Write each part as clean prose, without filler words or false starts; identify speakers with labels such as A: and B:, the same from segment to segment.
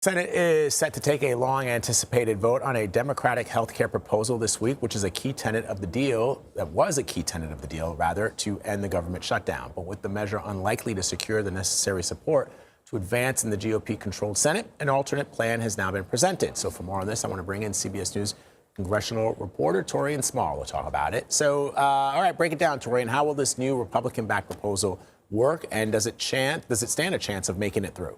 A: Senate is set to take a long-anticipated vote on a Democratic health care proposal this week, which is a key tenet of the deal, to end the government shutdown. But with the measure unlikely to secure the necessary support to advance in the GOP-controlled Senate, an alternate plan has now been presented. So for more on this, I want to bring in CBS News congressional reporter Taurean Small to talk about it. So, all right, break it down, Taurean. How will this new Republican-backed proposal work, and does it stand a chance of making it through?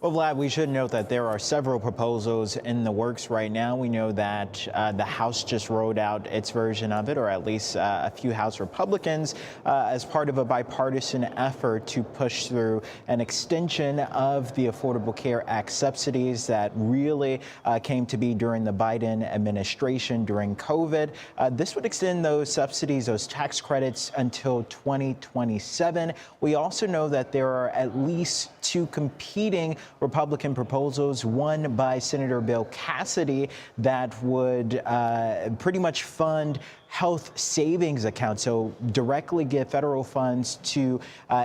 B: Well, Vlad, we should note that there are several proposals in the works right now. We know that the House just rolled out its version of it, or at least a few House Republicans, as part of a bipartisan effort to push through an extension of the Affordable Care Act subsidies that really came to be during the Biden administration during COVID. This would extend those subsidies, those tax credits, until 2027. We also know that there are at least two competing Republican proposals, one by Senator Bill Cassidy that would pretty much fund health savings accounts, so directly give federal funds to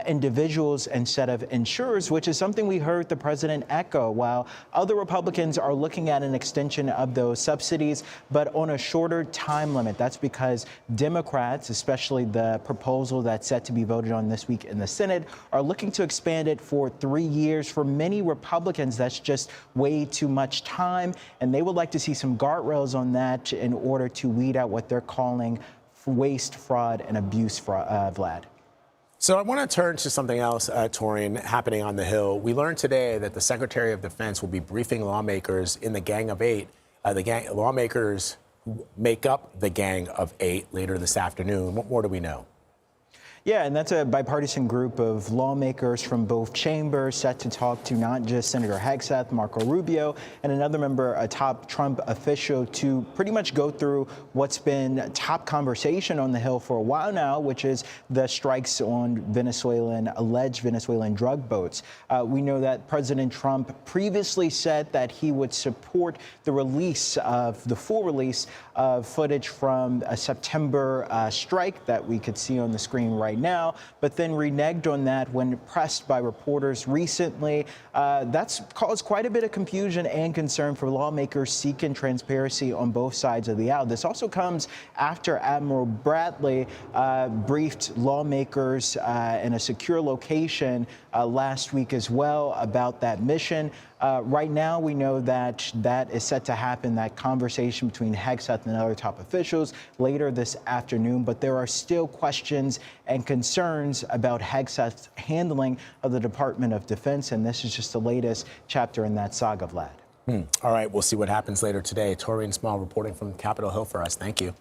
B: individuals instead of insurers, which is something we heard the president echo, while other Republicans are looking at an extension of those subsidies, but on a shorter time limit. That's because Democrats, especially the proposal that's set to be voted on this week in the Senate, are looking to expand it for 3 years. For many Republicans, that's just way too much time, and they would like to see some guardrails on that in order to weed out what they're calling waste, fraud, and abuse, Vlad.
A: So I want to turn to something else, Taurean, happening on the Hill. We learned today that the Secretary of Defense will be briefing lawmakers in the Gang of Eight, lawmakers who make up the Gang of Eight later this afternoon. What more do we know?
B: Yeah, and that's a bipartisan group of lawmakers from both chambers set to talk to not just Senator Hegseth, Marco Rubio, and another member, a top Trump official, to pretty much go through what's been top conversation on the Hill for a while now, which is the strikes on alleged Venezuelan drug boats. We know that President Trump previously said that he would support the full release of footage from a September strike that we could see on the screen right now, but then reneged on that when pressed by reporters recently. That's caused quite a bit of confusion and concern for lawmakers seeking transparency on both sides of the aisle. This also comes after Admiral Bradley briefed lawmakers in a secure location last week as well about that mission. Right now, we know that that is set to happen, that conversation between Hegseth and other top officials later this afternoon. But there are still questions and concerns about Hegseth's handling of the Department of Defense. And this is just the latest chapter in that saga, Vlad.
A: All right, we'll see what happens later today. Taurean Small reporting from Capitol Hill for us. Thank you.